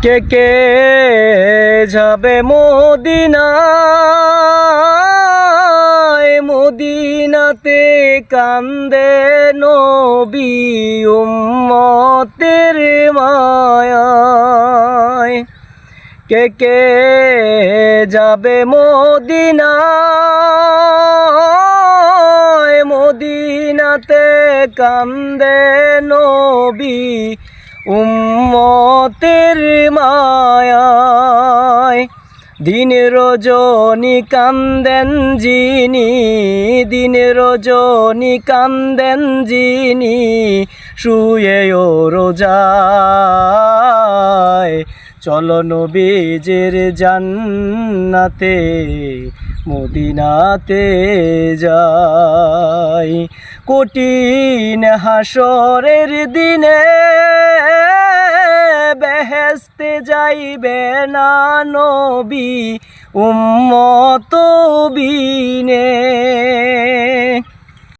কে কে যাবে মদিনায়, মদিনাতে কান্দে নবী উম্মতের মায়ায়। কে কে যাবে মদিনায়, মদিনাতে কান্দে নবী উম্মতের মায়ায়। দিন রজনী কান্দেন যিনি, দিন রজনী কান্দেন যিনি, শুয়েও রোজায়। চলো নবীজির জান্নাতে মদিনাতে যাই। কঠিন হাসরের দিনে বেহেশতে যাইবে না নবী উম্মত